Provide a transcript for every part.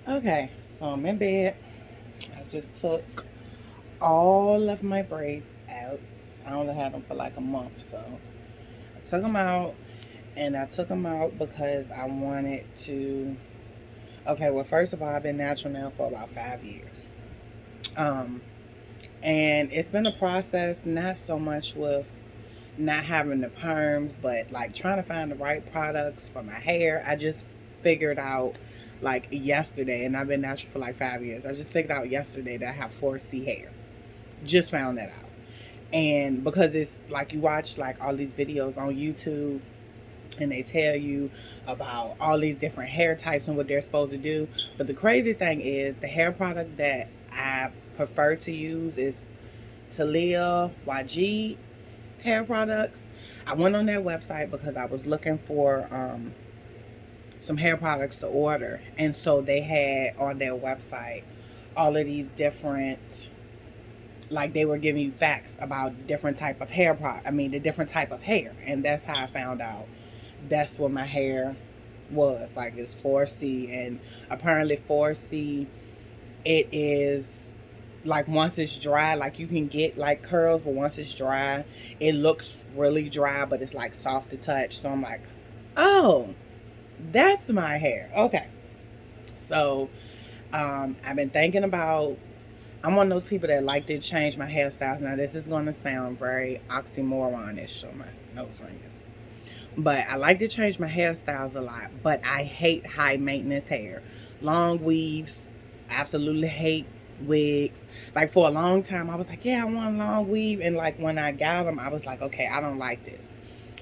Okay, so I'm in bed. I just took all of my braids out. I only had them for like a month, so I took them out, and I took them out because I wanted to. Okay, well, first of all, I've been natural now for about 5 years. Um, and it's been a process, not so much with not having the perms, but like trying to find the right products for my hair. I just figured out like yesterday, and I've been natural for like 5 years. I just figured out yesterday that I have 4C hair. Just found that out. And because it's like you watch like all these videos on YouTube and they tell you about all these different hair types and what they're supposed to do. But the crazy thing is the hair product that I prefer to use is Talia YG hair products. I went on their website because I was looking for some hair products to order, and so they had on their website all of these different, like they were giving you facts about different type of hair product. I mean, the different type of hair, and that's how I found out. That's what my hair was like. It's 4C, and apparently 4C, it is like once it's dry, like you can get like curls, but once it's dry, it looks really dry, but it's like soft to touch. So I'm like, oh, that's my hair. Okay. So I've been thinking about, I'm one of those people that like to change my hairstyles. Now this is gonna sound very oxymoronish, so my nose ring is. But I like to change my hairstyles a lot. But I hate high maintenance hair. Long weaves. I absolutely hate wigs. Like for a long time, I was like, yeah, I want a long weave. And like when I got them, I was like, okay, I don't like this.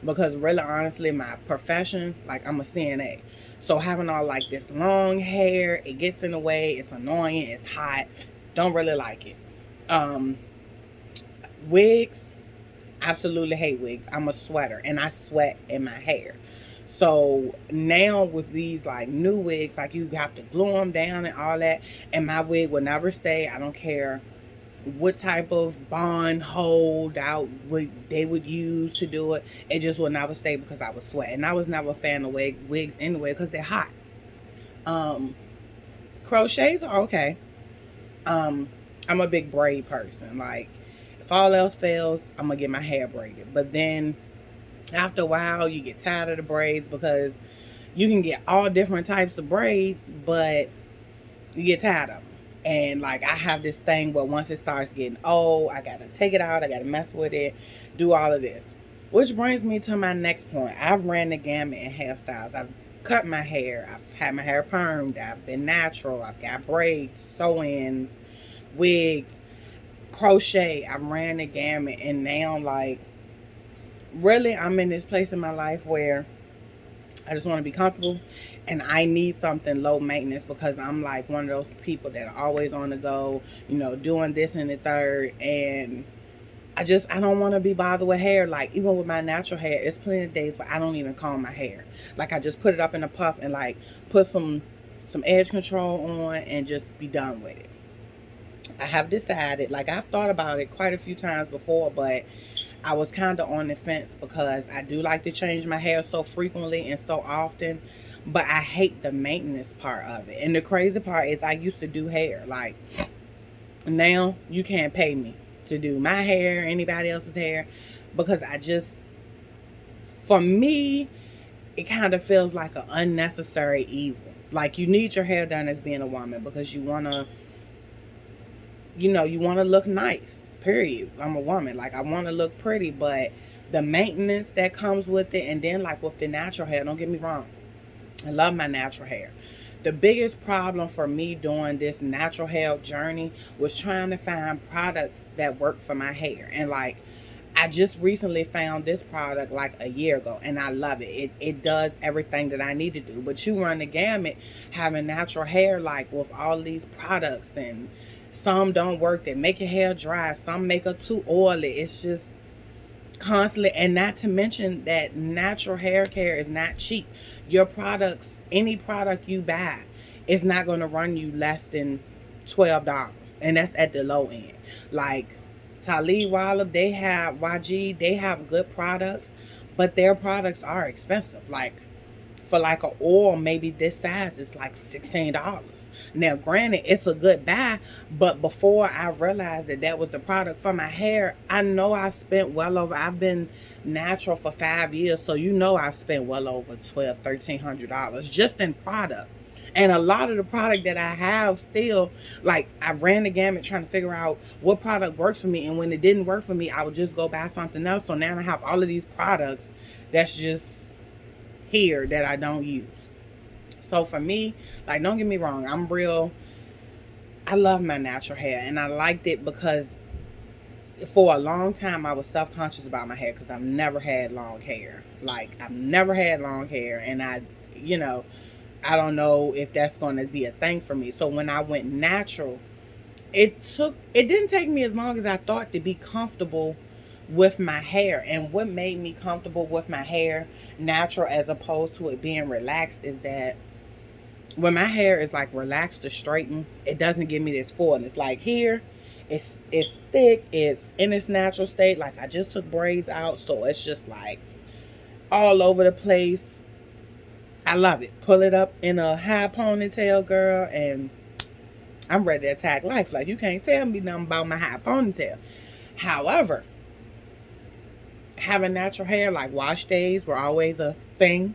Because really, honestly, my profession, like I'm a CNA. So having all like this long hair, it gets in the way. It's annoying. It's hot. Don't really like it. Um, Wigs, absolutely hate wigs. I'm a sweater and I sweat in my hair. So now with these like new wigs, like you have to glue them down and all that, and my wig will never stay. I don't care what type of bond hold out would they would use to do it. It just will never stay because I was sweating. I was never a fan of wigs anyway because they're hot. Um, Crochets are okay. Um, I'm a big braid person. Like if all else fails, I'm gonna get my hair braided. But then after a while you get tired of the braids because you can get all different types of braids, but you get tired of them. And like I have this thing where once it starts getting old, I gotta take it out, I gotta mess with it, do all of this. Which brings me to my next point. I've ran the gamut in hairstyles. I've cut my hair, I've had my hair permed, I've been natural, I've got braids, sew-ins, wigs, crochet. I've ran the gamut, and now like really I'm in this place in my life where I just want to be comfortable, and I need something low maintenance because I'm like one of those people that are always on the go, doing this and the third. And I don't want to be bothered with hair. Like even with my natural hair, it's plenty of days where I don't even comb my hair. Like I just put it up in a puff and like put some edge control on and just be done with it. I have decided, like I've thought about it quite a few times before, but I was kind of on the fence because I do like to change my hair so frequently and so often, but I hate the maintenance part of it. And the crazy part is I used to do hair. Like now you can't pay me to do my hair, anybody else's hair, because for me, it kind of feels like an unnecessary evil. Like you need your hair done as being a woman because you want to look nice, period. I'm a woman. Like, I want to look pretty, but the maintenance that comes with it, and then, like, with the natural hair, don't get me wrong. I love my natural hair. The biggest problem for me doing this natural hair journey was trying to find products that work for my hair. And, like, I just recently found this product like a year ago and I love it. It does everything that I need to do. But you run the gamut having natural hair, like with all these products, and some don't work. They make your hair dry, some make it too oily. It's just constantly, and not to mention that natural hair care is not cheap. Your products, any product you buy, is not going to run you less than $12, and that's at the low end. Like Talib Wallab, they have YG, they have good products, but their products are expensive. Like for like a oil maybe this size, it's like $16. Now, granted, it's a good buy, but before I realized that that was the product for my hair, I know I spent well over, I've been natural for 5 years, so you know I've spent well over $1,200, $1,300 just in product. And a lot of the product that I have still, like, I ran the gamut trying to figure out what product works for me, and when it didn't work for me, I would just go buy something else. So now I have all of these products that's just here that I don't use. So for me, like, don't get me wrong, I love my natural hair, and I liked it because for a long time I was self-conscious about my hair because I've never had long hair. Like, I've never had long hair, and you know, I don't know if that's going to be a thing for me. So when I went natural, it didn't take me as long as I thought to be comfortable with my hair. And what made me comfortable with my hair natural as opposed to it being relaxed is that when my hair is like relaxed or straightened, it doesn't give me this fullness. Like here, it's thick, it's in its natural state. Like, I just took braids out, so it's just like all over the place. I love it. Pull it up in a high ponytail, girl, and I'm ready to attack life. Like, you can't tell me nothing about my high ponytail. However, having natural hair, like, wash days were always a thing.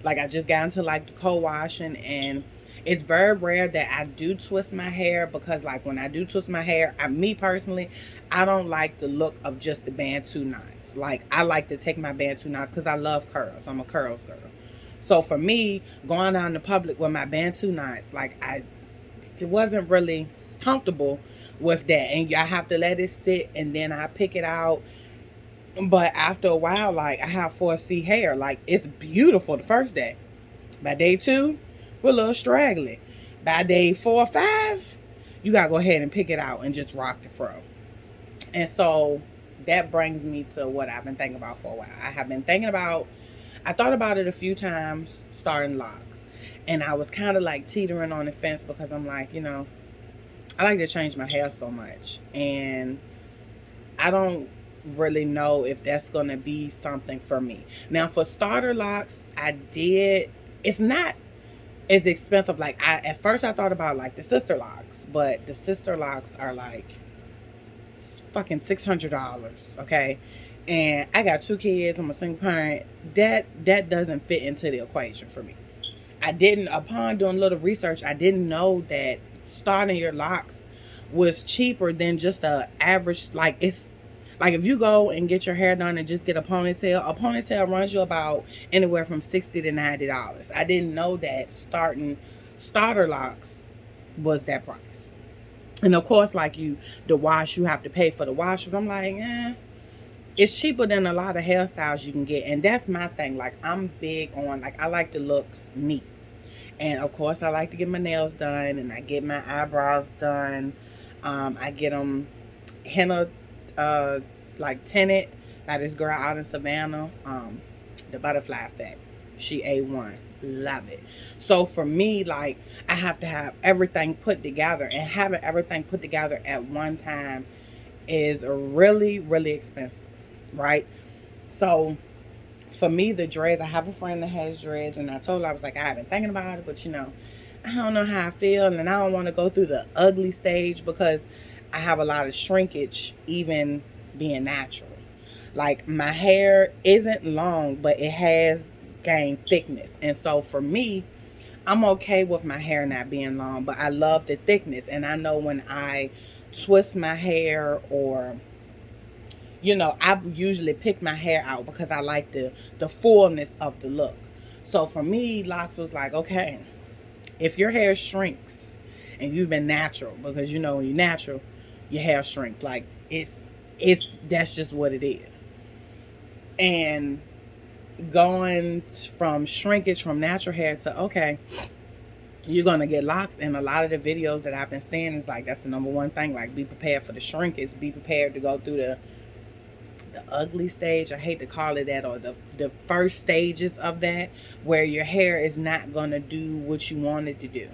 Like, I just got into like the co-washing, and it's very rare that I do twist my hair because, like, when I do twist my hair, me personally, I don't like the look of just the Bantu knots. Like, I like to take my Bantu knots because I love curls. I'm a curls girl. So for me, going out in the public with my Bantu knots, like, it wasn't really comfortable with that, and I have to let it sit, and then I pick it out. But after a while, like, I have 4C hair. Like, it's beautiful the first day. By day 2, we're a little straggly. By day 4 or 5, you gotta go ahead and pick it out and just rock the fro. And so that brings me to what I've been thinking about for a while. I thought about it a few times, starting locks. And I was kind of like teetering on the fence because I'm like, I like to change my hair so much. And I don't really know if that's going to be something for me. Now, for starter locks, it's not as expensive. Like, at first I thought about like the sister locks, but the sister locks are like fucking $600, okay? And I got 2 kids, I'm a single parent. That doesn't fit into the equation for me. Upon doing a little research, I didn't know that starting your locks was cheaper than just a average. Like, it's like if you go and get your hair done and just get a ponytail runs you about anywhere from $60 to $90. I didn't know that starter locks was that price. And of course, like, the wash, you have to pay for the wash. But I'm like, it's cheaper than a lot of hairstyles you can get. And that's my thing. Like, I'm big on, like, I like to look neat. And of course, I like to get my nails done, and I get my eyebrows done. I get them henna, like, tinted by this girl out in Savannah, the Butterfly Effect. She A1. Love it. So for me, like, I have to have everything put together, and having everything put together at one time is really, really expensive, right? So for me, the dreads, I have a friend that has dreads, and I told her, I was like, I have been thinking about it, but I don't know how I feel, and I don't want to go through the ugly stage because I have a lot of shrinkage even being natural. Like, my hair isn't long, but it has gained thickness. And so for me, I'm okay with my hair not being long, but I love the thickness. And I know when I twist my hair, or I usually pick my hair out because I like the fullness of the look. So for me, locks was like, okay, if your hair shrinks and you've been natural, because when you're natural, your hair shrinks. Like, that's just what it is. And going from shrinkage from natural hair to, okay, you're gonna get locks. And a lot of the videos that I've been seeing is like, that's the number one thing. Like, be prepared for the shrinkage, be prepared to go through the ugly stage. I hate to call it that, or the first stages of that, where your hair is not gonna do what you want it to do.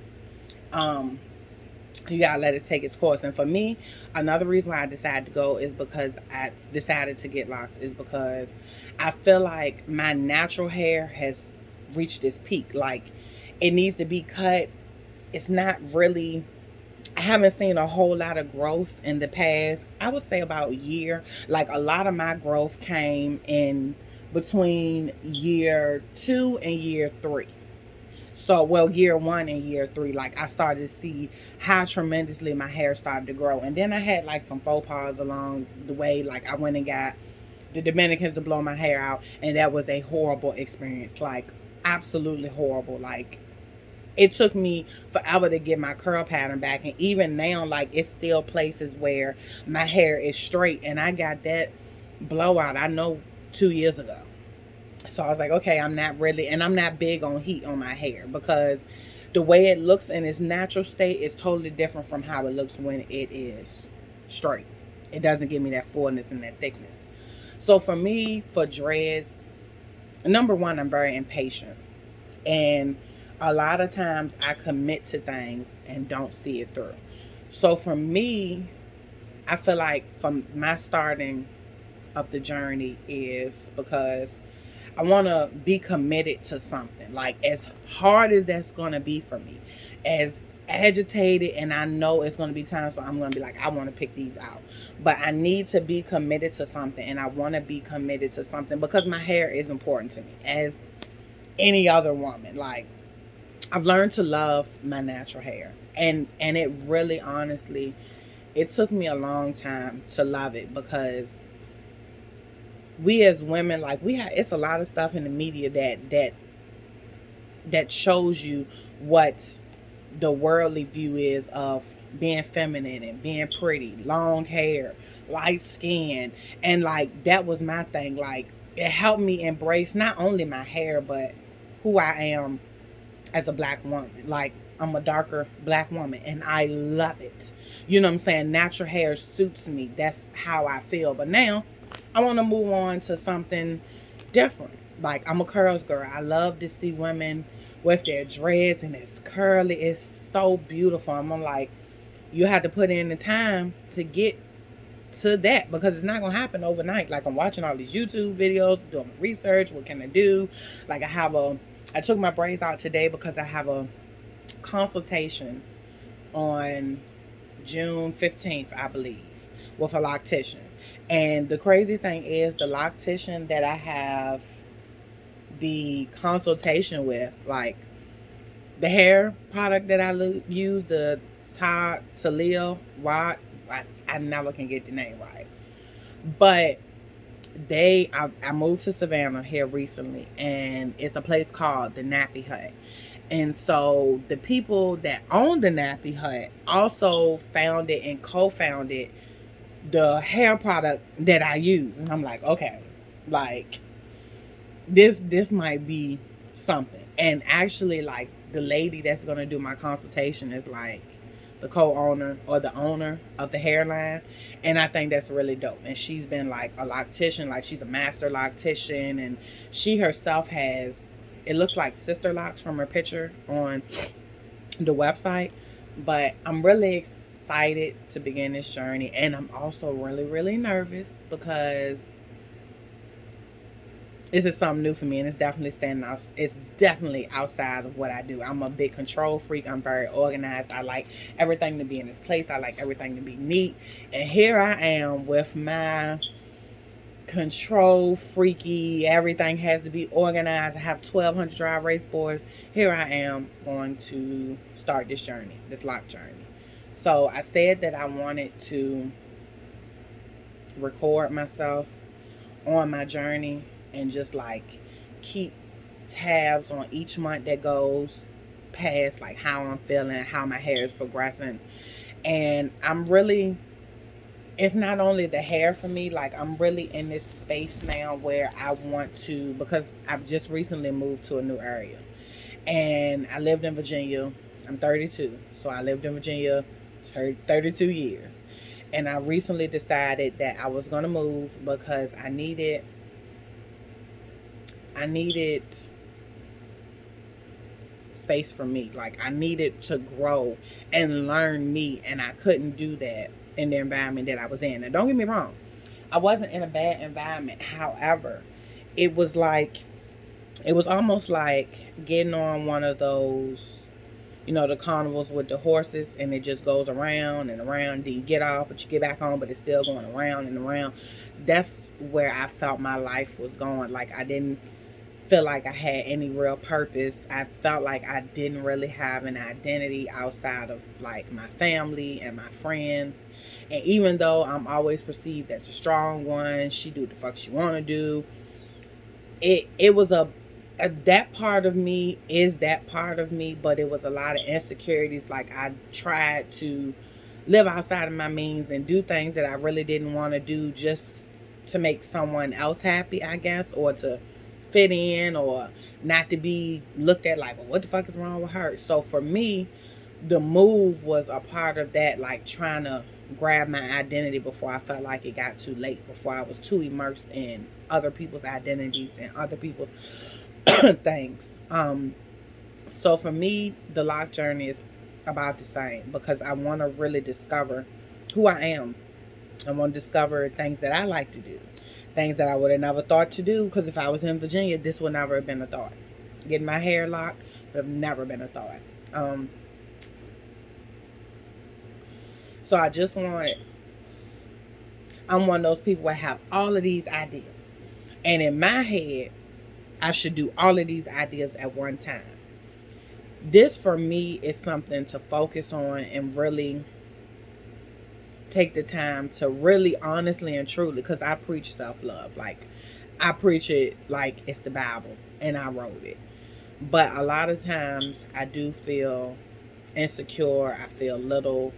You gotta let it take its course. And for me, another reason why I decided to go is because I decided to get locks is because I feel like my natural hair has reached its peak. Like, it needs to be cut it's not really, I haven't seen a whole lot of growth in the past, I would say about a year. Like a lot of my growth came in between year 2 and year 3. So, well, year 1 and year 3, like I started to see how tremendously my hair started to grow. And then I had like some faux pas along the way. Like I went and got the Dominicans to blow my hair out, and that was a horrible experience. Like absolutely horrible. Like it took me forever to get my curl pattern back, and even now, like it's still places where my hair is straight, and I got that blowout, I know, 2 years ago. So I was like, okay, I'm not really, and I'm not big on heat on my hair, because the way it looks in its natural state is totally different from how it looks when it is straight. It doesn't give me that fullness and that thickness. So for me, for dreads, number one, I'm very impatient. And a lot of times I commit to things and don't see it through. So for me, I feel like from my starting of the journey is because I want to be committed to something. Like as hard as that's going to be for me, as agitated, and I know it's going to be times where I'm going to be like, I want to pick these out. But I need to be committed to something, and I want to be committed to something because my hair is important to me as any other woman. Like I've learned to love my natural hair. And it really honestly, it took me a long time to love it, because we as women, like we have, it's a lot of stuff in the media that shows you what the worldly view is of being feminine and being pretty, long hair, light skin. And like that was my thing. Like it helped me embrace not only my hair, but who I am as a black woman. Like I'm a darker black woman and I love it. You know what I'm saying? Natural hair suits me. That's how I feel. But now I want to move on to something different. Like I'm a curls girl. I love to see women with their dreads and it's curly. It's so beautiful. I'm like, you have to put in the time to get to that, because it's not gonna happen overnight. Like I'm watching all these YouTube videos, doing research. What can I do? Like I took my braids out today because I have a consultation on June 15th, I believe, with a loctician. And the crazy thing is, the loctician that I have the consultation with, like the hair product that I use, the Talia Watt, I never can get the name right. But I moved to Savannah here recently, and it's a place called the Nappy Hut. And so the people that own the Nappy Hut also founded and co-founded the hair product that I use. And I'm like, okay, like this might be something. And actually, like the lady that's gonna do my consultation is like the co-owner or the owner of the hairline, and I think that's really dope. And she's been like a loctician, like she's a master loctician, and she herself has, it looks like sister locks from her picture on the website. But I'm really excited to begin this journey, and I'm also really, really nervous because this is something new for me, and it's definitely standing out. It's definitely outside of what I do. I'm a big control freak. I'm very organized. I like everything to be in its place. I like everything to be neat. And here I am with my control freaky, everything has to be organized. I have 1,200 dry erase boards. Here I am going to start this journey, this lock journey. So I said that I wanted to record myself on my journey and just like keep tabs on each month that goes past, like how I'm feeling, how my hair is progressing. And I'm really, it's not only the hair for me, like I'm really in this space now where I want to, because I've just recently moved to a new area, and I lived in Virginia. I'm 32, so I lived in Virginia 32 years. And I recently decided that I was going to move because I needed space for me. Like I needed to grow and learn me, and I couldn't do that in the environment that I was in. And don't get me wrong, I wasn't in a bad environment. However, it was almost like getting on one of those, you know, the carnivals with the horses, and it just goes around and around. Then you get off, but you get back on, but it's still going around and around. That's where I felt my life was going. Like, I didn't feel like I had any real purpose. I felt like I didn't really have an identity outside of like my family and my friends. And even though I'm always perceived as a strong one, she do the fuck she want to do, it was a that part of me is that part of me, but it was a lot of insecurities. Like, I tried to live outside of my means and do things that I really didn't want to do just to make someone else happy, I guess, or to fit in, or not to be looked at like, well, what the fuck is wrong with her? So for me, the move was a part of that, like trying to grab my identity before I felt like it got too late, before I was too immersed in other people's identities and other people's things. So for me, the lock journey is about the same, because I want to really discover who I am. I want to discover things that I like to do, things that I would have never thought to do, because if I was in Virginia, this would never have been a thought. Getting my hair locked would have never been a thought. So I'm one of those people that have all of these ideas. And in my head, I should do all of these ideas at one time. This for me is something to focus on and really take the time to really honestly and truly, because I preach self-love. Like, I preach it like it's the Bible and I wrote it. But a lot of times I do feel insecure. I feel little.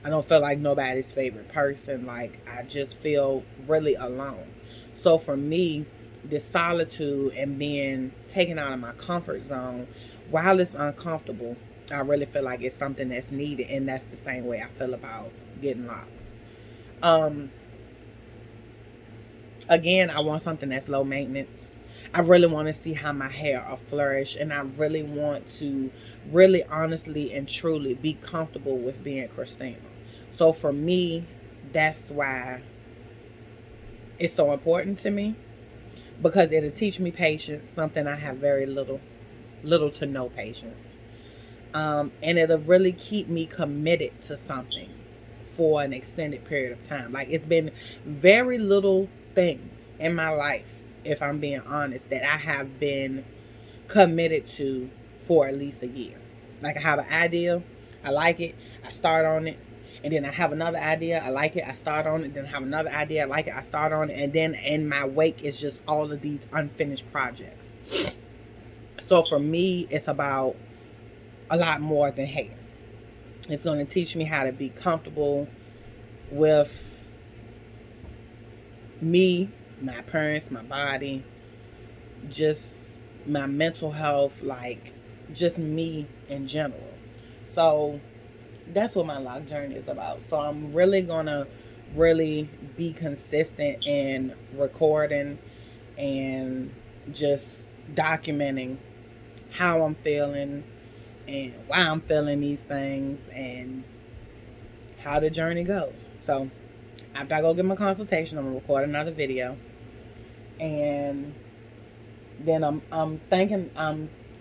I don't feel like nobody's favorite person. Like, I just feel really alone. So for me, this solitude and being taken out of my comfort zone, while it's uncomfortable, I really feel like it's something that's needed. And that's the same way I feel about getting locks. Again, I want something that's low maintenance. I really want to see how my hair will flourish, and I really want to really honestly and truly be comfortable with being Christina. So for me, that's why it's so important to me, because it'll teach me patience, something I have very little to no patience. And it'll really keep me committed to something for an extended period of time. Like, it's been very little things in my life, if I'm being honest, that I have been committed to for at least a year. Like, I have an idea, I like it, I start on it, and then I have another idea, I like it, I start on it, then I have another idea, I like it, I start on it, and then in my wake is just all of these unfinished projects. So for me, it's about a lot more than hair. It's going to teach me how to be comfortable with me, my appearance, my body, just my mental health, like just me in general. So that's what my lock journey is about. So I'm really going to really be consistent in recording and just documenting how I'm feeling and why I'm feeling these things and how the journey goes. So after I go get my consultation, I'm gonna record another video, and then I'm thinking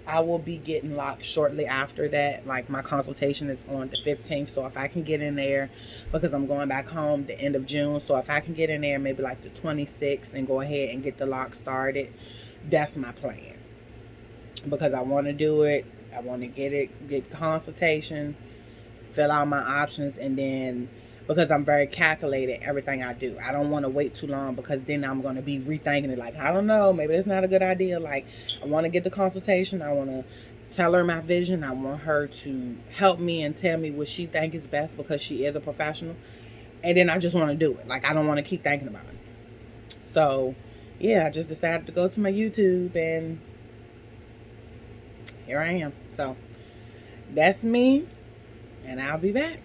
I will be getting locked shortly after that. Like, my consultation is on the 15th, so if I can get in there, because I'm going back home the end of June, so if I can get in there maybe like the 26th and go ahead and get the lock started, that's my plan. Because I want to do it. I want to get consultation, fill out my options, and then, because I'm very calculated everything I do, I don't want to wait too long, because then I'm going to be rethinking it. Like, I don't know, maybe it's not a good idea. Like, I want to get the consultation. I want to tell her my vision. I want her to help me and tell me what she thinks is best, because she is a professional. And then I just want to do it. Like, I don't want to keep thinking about it. So yeah, I just decided to go to my YouTube, and here I am. So that's me, and I'll be back.